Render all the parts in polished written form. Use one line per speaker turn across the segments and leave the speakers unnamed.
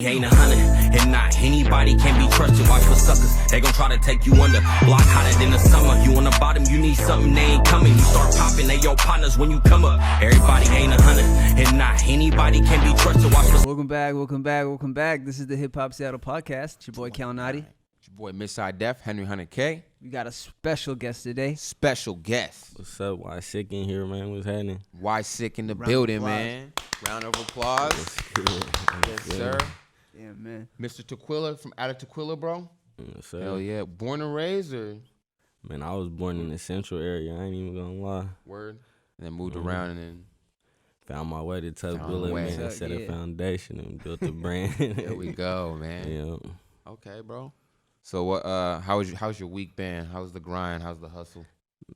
Ain't 100 and not anybody can be trusted. Watch for suckers, they gon' try to take you under. Block hotter than the summer. You on the bottom, you need something, they ain't coming. You start popping, they your partners when you come up. Everybody ain't 100 and not anybody can be trusted. Watch for.
Welcome back. This is the Hip Hop Seattle podcast. It's your boy Cal Nadi.
It's your boy Miss High Def, Henry 100K.
We got a special guest today.
Special guest.
What's up? Why sick in here, man? What's happening?
Why sick in the building, man? Round of applause. Yes, sir.
Yeah, man.
Mr. Tukwila from out of Tukwila, bro.
Yes, sir.
Hell yeah. Born and raised or?
Man, I was born in the central area. I ain't even gonna lie.
Word. And then moved around and then
found my way to Tukwila, man. Set a foundation and built a brand.
There we go, man.
Yeah.
Okay, bro. So what? How's your week been? How's the grind? How's the hustle?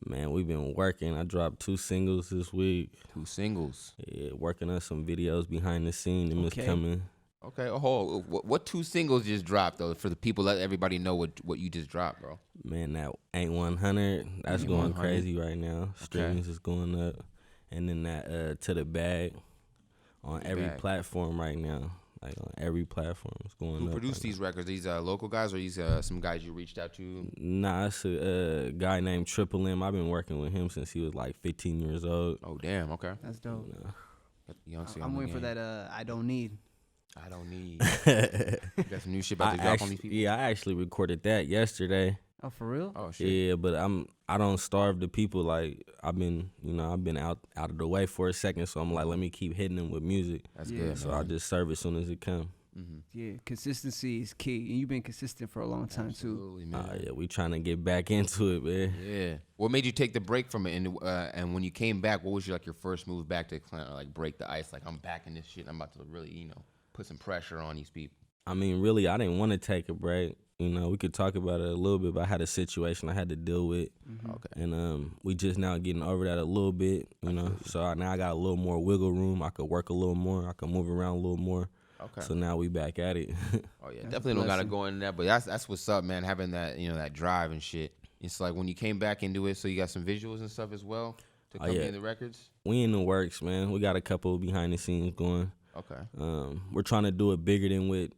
Man, we've been working. I dropped 2 singles this week.
2 singles.
Yeah, working on some videos behind the scene and it's coming.
Okay. Oh, what 2 singles just dropped though? For the people, let everybody know what you just dropped, bro.
Man, that Ain't 100. That's going crazy right now. Streamings is going up, and then that To the Bag on every platform right now. Like on every platform, it's going up.
Who produced these records? These local guys or these some guys you reached out to?
Nah, it's a guy named Triple M. I've been working with him since he was like 15 years old.
Oh, damn. Okay.
That's dope.
I'm
waiting for that I Don't Need.
You got some new shit about to drop on these people?
Yeah, I actually recorded that yesterday.
Oh, for real?
Oh, shit.
Yeah, but I don't starve the people. Like I've been out of the way for a second, so I'm like, let me keep hitting them with music.
That's good.
So I just serve as soon as it comes.
Mm-hmm.
Yeah, consistency is key, and you've been consistent for a long time too.
Man.
Yeah, we trying to get back into it, man.
Yeah. What made you take the break from it, and when you came back, what was your first move back to kind of like break the ice? Like I'm back in this shit. I'm about to really put some pressure on these people.
I mean, really, I didn't want to take a break. We could talk about it a little bit, but I had a situation I had to deal with.
Mm-hmm.
Okay.
And we just now getting over that a little bit, So now I got a little more wiggle room. I could work a little more. I could move around a little more.
Okay.
So now we back at it.
Oh yeah, definitely don't gotta go into that, but that's what's up, man. Having that that drive and shit. It's like when you came back into it, so you got some visuals and stuff as well to accompany the records.
We in the works, man. We got a couple behind the scenes going.
Okay.
We're trying to do it bigger than what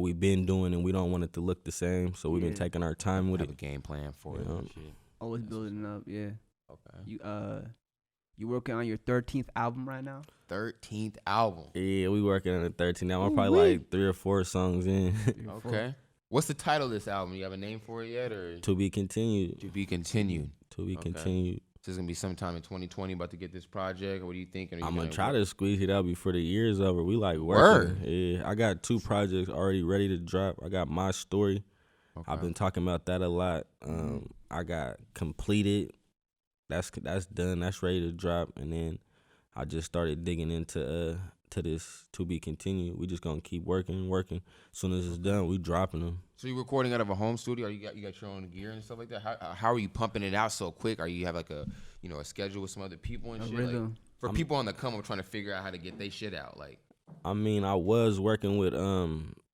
we've been doing, and we don't want it to look the same. So we've been taking our time with
Have
it.
a game plan for it. And shit.
Always building up, yeah.
Okay.
You working on your 13th album right now?
13th album.
Yeah, we working on the 13th now. I'm probably like 3 or 4 songs in.
Okay. What's the title of this album? You have a name for it yet, or
To be continued.
To be continued.
To be continued.
This is gonna be sometime in 2020. About to get this project. What do you think?
I'm gonna try to squeeze it out before the year's over. We like working.
Word.
Yeah, I got 2 projects already ready to drop. I got My Story.
Okay.
I've been talking about that a lot. I got Completed. That's done. That's ready to drop. And then I just started digging into to this To Be Continued. We just gonna keep working. As soon as it's done, we dropping them.
So you're recording out of a home studio? Or you got your own gear and stuff like that? How are you pumping it out so quick? Are you have like a a schedule with some other people and shit?
Rhythm.
Like, for people on the come up trying to figure out how to get their shit out. Like,
I mean, I was working with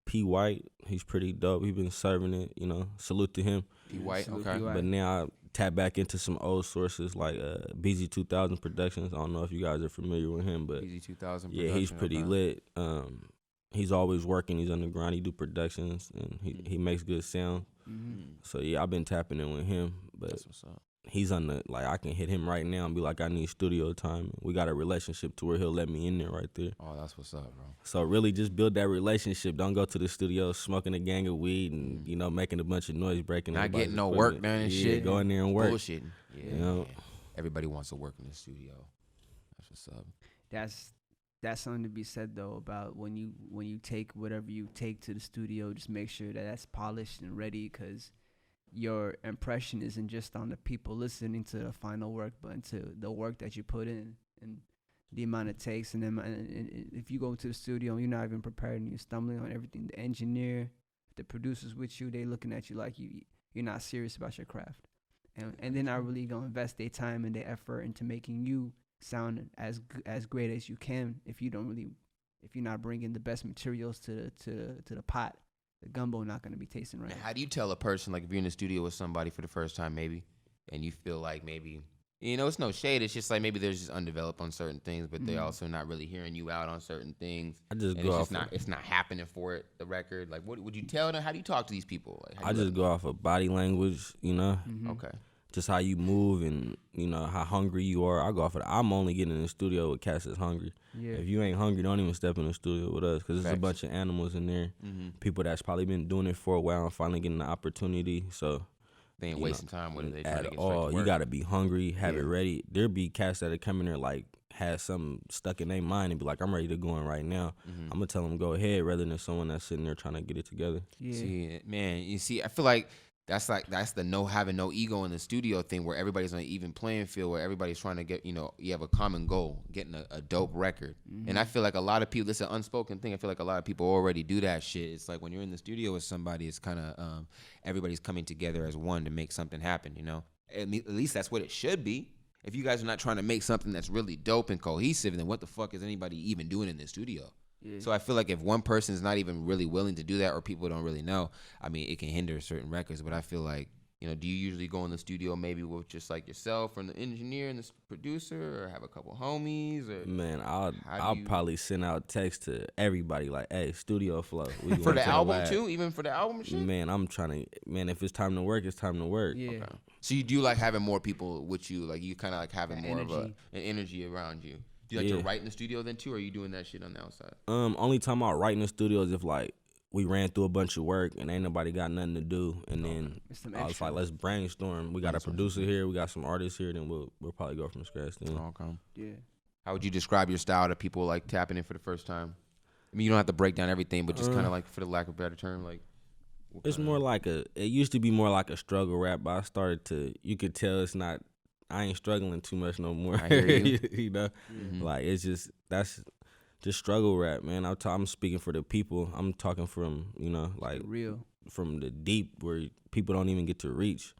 P. White. He's pretty dope. He been serving it. Salute to him.
P. White.
Salute
Okay.
P. White.
But now I tap back into some old sources like BZ 2000 Productions. I don't know if you guys are familiar with him, but
BZ 2000.
yeah, he's pretty lit. He's always working. He's on the grind. He do productions and he makes good sound.
Mm-hmm.
So yeah, I've been tapping in with him. But
That's what's up.
he's on the I can hit him right now and be like, I need studio time. We got a relationship to where he'll let me in there right there.
Oh, that's what's up, bro.
So really just build that relationship. Don't go to the studio smoking a gang of weed and making a bunch of noise, breaking.
Not getting no work done and shit.
Go in there and work.
Bullshitting. Yeah. Everybody wants to work in the studio. That's what's up.
That's something to be said though about when you take whatever you take to the studio, just make sure that that's polished and ready, because your impression isn't just on the people listening to the final work, but into the work that you put in and the amount it takes. And then if you go to the studio and you're not even prepared and you're stumbling on everything, the engineer, the producers with you, they looking at you like you're not serious about your craft, and they're not really gonna invest their time and their effort into making you sound as great as you can if you're not bringing the best materials to the pot. The gumbo not going to be tasting right.
Now, how do you tell a person, like if you're in the studio with somebody for the first time maybe, and you feel like maybe You know, it's no shade. It's just like maybe they're just undeveloped on certain things, but they're also not really hearing you out on certain things.
I just
and
go
it's
off
just not. It's not happening for it. The record. Like, what would you tell them? How do you talk to these people? Like, how
I
do you
just go off of body language, you know,
Okay.
just how you move and you know how hungry you are. I go off of that. I'm only getting in the studio with cats that's hungry.
Yeah.
If you ain't hungry, don't even step in the studio with us because there's a
Facts.
bunch of animals in there. People that's probably been doing it for a while and finally getting the opportunity. So
They ain't
you
wasting time with it. They trying
at
to get straight
all,
to
you
work.
gotta be hungry, have it ready. There be cats that come in there like has something stuck in their mind and be like, I'm ready to go in right now. I'm gonna tell them go ahead rather than someone that's sitting there trying to get it together.
Yeah.
See, man, you see, I feel like that's the having no ego in the studio thing where everybody's on an even playing field where everybody's trying to get, you have a common goal, getting a dope record. And I feel like a lot of people, this is an unspoken thing. I feel like a lot of people already do that shit. It's like when you're in the studio with somebody, it's kind of everybody's coming together as one to make something happen, you know? At least that's what it should be. If you guys are not trying to make something that's really dope and cohesive, then what the fuck is anybody even doing in the studio?
Yeah.
So I feel like if one person is not even really willing to do that or people don't really know, I mean, it can hinder certain records. But I feel like, do you usually go in the studio maybe with just like yourself and the engineer and the producer or have a couple homies? Or
Man,
How
I'll
do you-
probably send out text to everybody like, hey, studio flow. We
for
going
the
to
album
lab.
too? Even for the album and shit?
Man, I'm trying to, if it's time to work, it's time to work.
Yeah.
Okay. So you do like having more people with you, like you kind of like having
That
more of
energy.
an energy around you. Do you like to
Yeah.
write in the studio then too, or are you doing that shit on the outside?
Only time I write in the studio is if like we ran through a bunch of work and ain't nobody got nothing to do, and then
It's some
I was
extra.
like, let's brainstorm. We got a producer here, we got some artists here, then we'll probably go from scratch. Then
Okay.
Yeah.
How would you describe your style to people like tapping in for the first time? I mean, you don't have to break down everything, but just kind of like, for the lack of a better term, like.
it's more like it used to be more like a struggle rap, but I started to, you could tell it's not. I ain't struggling too much no more.
I hear you.
you know, like it's just that's just struggle rap, man. I'm speaking for the people. I'm talking from like
Real.
from the deep where people don't even get to reach.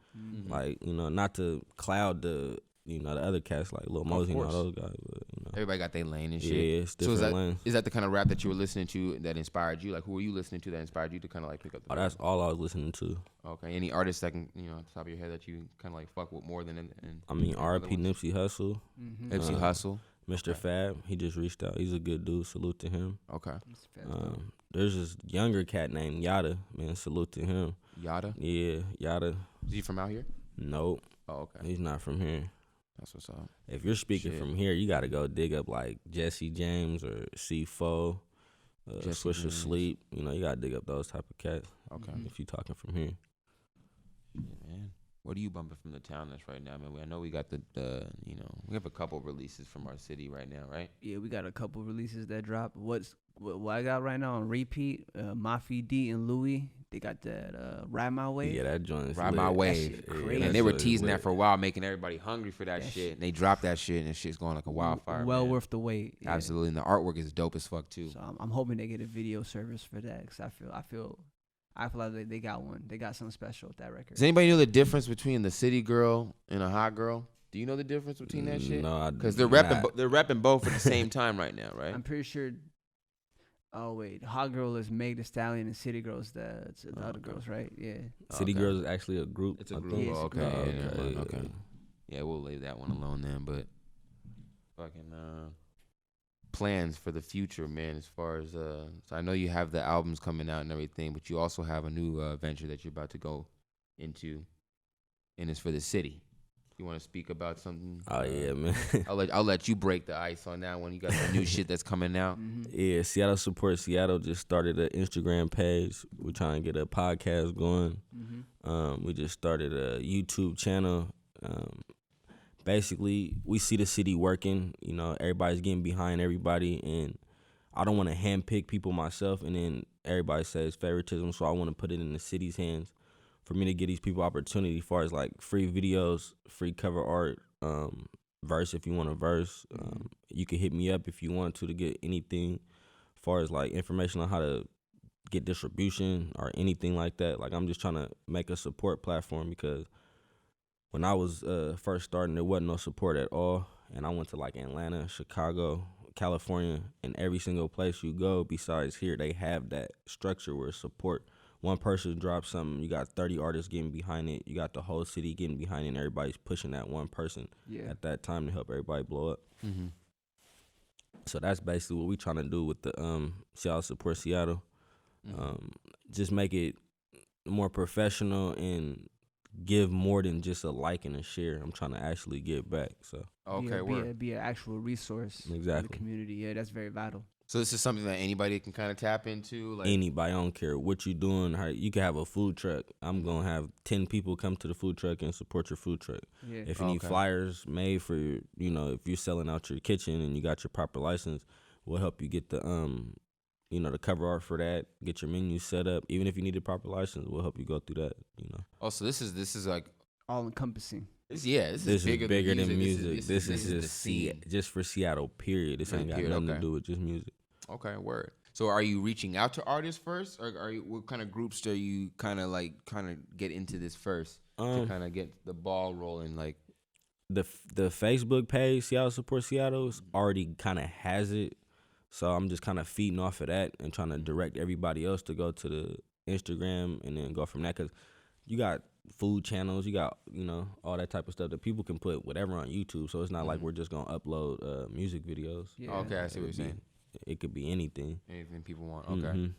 Like not to cloud the the other cats like Lil Mosey and all
course.
those guys, but
Everybody got their lane and shit.
yeah, it's
So
different lanes.
is that the kind of rap that you were listening to that inspired you? Like, who were you listening to that inspired you to kind of like pick up the
Oh, that's all I was listening to.
Okay. Any artists that can, off the top of your head that you kind of like fuck with more than and
I mean,
other
R.I.P.
ones?
Nipsey Hussle,
Nipsey Hussle.
Mr. Fab. He just reached out. He's a good dude. Salute to him.
Okay.
It's fast, though.
There's this younger cat named Yada. Man, salute to him.
Yada.
Yeah, Yada.
Is he from out here?
Nope,
Oh, okay.
he's not from here.
That's what's up.
If you're speaking
Shit.
from here, you got to go dig up like Jesse James or C4,
Jesse
Swisher
James.
Sleep. You got to dig up those type of cats.
Okay.
If you talking from here.
Yeah, man. What are you bumping from the town that's right now, man? I know we got we have a couple releases from our city right now, right?
Yeah, we got a couple releases that drop. What I got right now on repeat, Mafi D and Louis, they got that Ride My Way.
Yeah, that joint is
Ride
lit.
My
That
Wave.
shit crazy.
And
that
they were
joint is
teasing that
lit.
for a while, making everybody hungry for that
That
shit.
shit-
And they dropped that shit, and shit's going like a wildfire.
Well
man.
worth the wait. Yeah.
Absolutely. And the artwork is dope as fuck too.
So I'm hoping they get a video service for that, cause I feel like they got one. They got something special with that record.
Does anybody know the difference between the city girl and a hot girl? Do you know the difference between that shit?
No, I
Because
do
they're repping,
not.
they're repping both at the same time right now, right?
I'm pretty sure. Oh wait, Hot Girl is Meg Thee Stallion and City Girls the other
okay.
girls, right? Yeah.
City
Okay.
Girls is actually a group.
It's a
I
group.
think.
Yeah, it's a
Okay,
group.
yeah, never mind.
yeah.
Okay. Yeah, we'll leave that one alone then. But fucking plans for the future, man. As far as so I know you have the albums coming out and everything, but you also have a new venture that you're about to go into, and it's for the city. You want to speak about something?
Oh yeah, man.
I'll let you break the ice on that one. You got some new shit that's coming out.
Yeah, Seattle Support Seattle just started an Instagram page. We're trying to get a podcast going. We just started a YouTube channel. Basically, we see the city working. Everybody's getting behind everybody, and I don't want to handpick people myself. And then everybody says favoritism, so I want to put it in the city's hands for me to give these people opportunity as far as like free videos, free cover art, verse if you want a verse. You can hit me up if you want to get anything as far as like information on how to get distribution or anything like that. Like I'm just trying to make a support platform because when I was first starting, there wasn't no support at all. And I went to like Atlanta, Chicago, California, and every single place you go besides here, they have that structure where support one person drops something, you got 30 artists getting behind it. You got the whole city getting behind it, and everybody's pushing that one person at that time to help everybody blow up.
Mm-hmm.
So that's basically what we trying to do with the Seattle Support Seattle. Just make it more professional and give more than just a like and a share. I'm trying to actually give back. So
be an actual resource in the community. Yeah, that's very vital.
So this is something that anybody can kind of tap into. Like
anybody, I don't care what you're doing. How you can have a food truck. I'm gonna have 10 people come to the food truck and support your food truck. Yeah. If you need flyers made for your, if you're selling out your kitchen and you got your proper license, we'll help you get the the cover art for that. Get your menu set up. Even if you need a proper license, we'll help you go through that.
Oh, so this is like
all encompassing.
This is bigger than music.
This is just for Seattle. Period. This ain't got nothing to do with just music.
Okay, word. So are you reaching out to artists first, or what kind of groups are you kind of get into this first to kind of get the ball rolling? Like
the Facebook page, Seattle Support Seattle, already kind of has it. So I'm just kind of feeding off of that and trying to direct everybody else to go to the Instagram and then go from that, because you got food channels, you got all that type of stuff that people can put whatever on YouTube. So it's not like we're just gonna upload music videos.
Yeah. Okay, I see what you're saying.
It could be anything.
Anything people want. Okay.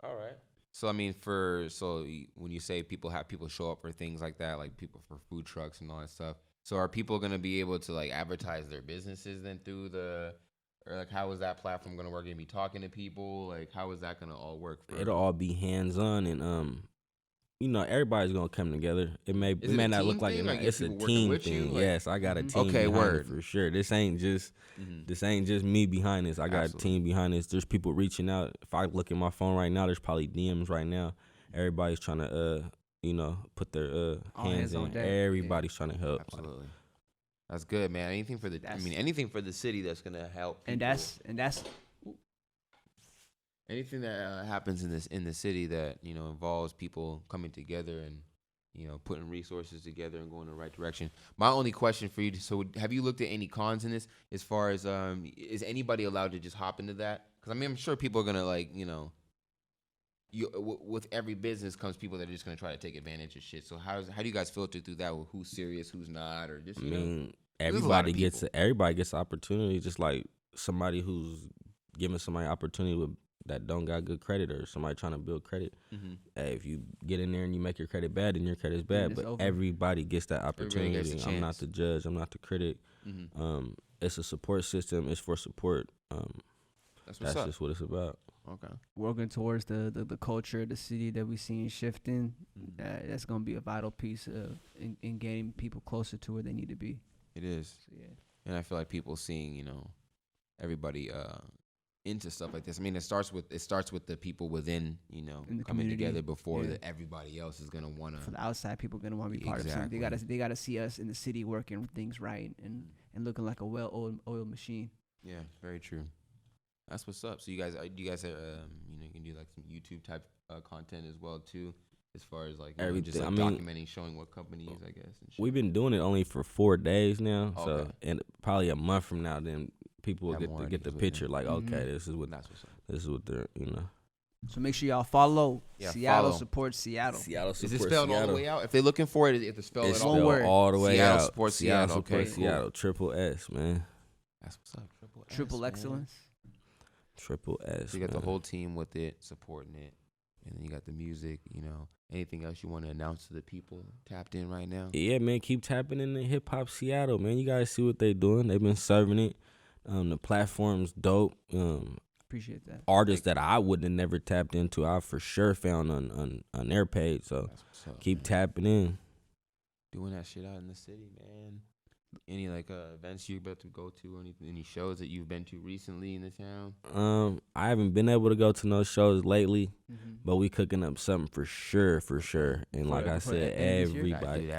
All right. So I mean, when you say people show up for things like that, like people for food trucks and all that stuff. So are people gonna be able to like advertise their businesses then through or like how is that platform gonna work? Gonna be talking to people? Like how is that gonna all work?
It'll all be hands on and everybody's gonna come together. It may not look like it. It's a team thing. Yes, I got a team.
Okay, word
for sure. This ain't just me behind this. I got a team behind this. There's people reaching out. If I look at my phone right now, there's probably DMs right now. Everybody's trying to put their hands in. Everybody's trying to help.
Absolutely. That's good, man. Anything for the city that's gonna help people.
And that's
anything that happens in the city that involves people coming together and putting resources together and going in the right direction. My only question for you: so have you looked at any cons in this? As far as is anybody allowed to just hop into that? Because I'm sure people are gonna with every business comes people that are just gonna try to take advantage of shit. So how do you guys filter through that with who's serious, who's not, or just
everybody gets opportunity, just like somebody who's giving somebody opportunity that don't got good credit or somebody trying to build credit. Hey, if you get in there and you make your credit bad, then your credit's bad. But everybody gets that opportunity. I'm not the judge. I'm not the critic. It's a support system. It's for support. That's just what it's about.
Okay.
Working towards the culture of the city that we seeing shifting. That's gonna be a vital piece in getting people closer to where they need to be.
It is.
So, yeah.
And I feel like people seeing everybody into stuff like this. I mean, it starts with the people within,
in the
coming
community
together before that everybody else is gonna wanna.
For the outside, people gonna want to be part of something. They gotta see us in the city working things right and looking like a well-oiled machine.
Yeah, very true. That's what's up. So you guys are you can do like some YouTube type content as well too, as far as like
everything.
Just like documenting, showing what companies, I guess. And shit.
We've been doing it only for 4 days now, so and probably a month from now, then people will get the picture. Like, okay, this is what they're
So make sure y'all follow Seattle
follow.
Support Seattle.
Seattle Support
Is it spelled all the way out? If they're looking for it, it's spelled
it's
all
spelled
word.
all the way
Seattle
out.
Support Seattle.
Support
Okay,
Seattle.
cool.
Triple S, man.
That's what's up.
Triple excellence.
Triple S.
So you got the whole team with it, supporting it, and then you got the music. Anything else you want to announce to the people tapped in right now?
Yeah, man, keep tapping in the hip hop Seattle, man. You guys see what they doing? They've been serving it. The platform's dope.
Appreciate that.
Artists that I would have never tapped into, I for sure found on their page. So keep tapping in.
Doing that shit out in the city, man. Any events you're about to go to, or any shows that you've been to recently in the town?
I haven't been able to go to no shows lately, but we cooking up something for sure. And like I said,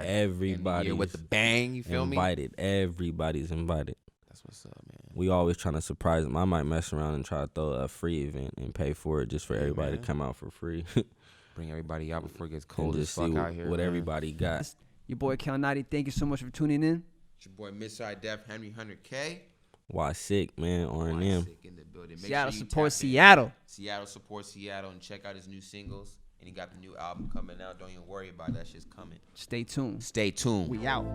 everybody
with the bang. You feel
invited. Everybody's invited.
That's what's up, man.
We always trying to surprise them. I might mess around and try to throw a free event and pay for it just for everybody to come out for free.
Bring everybody out before it gets cold
and
as fuck out here.
What everybody got.
Your boy Kelnati, thank you so much for tuning in.
It's your boy Midshide Def, Henry 100K.
Why sick, man? R&M.
Sick in the building.
Seattle Support Seattle.
Seattle Support Seattle, and check out his new singles. And he got the new album coming out. Don't even worry about it. That shit's coming.
Stay tuned.
Stay tuned.
We out.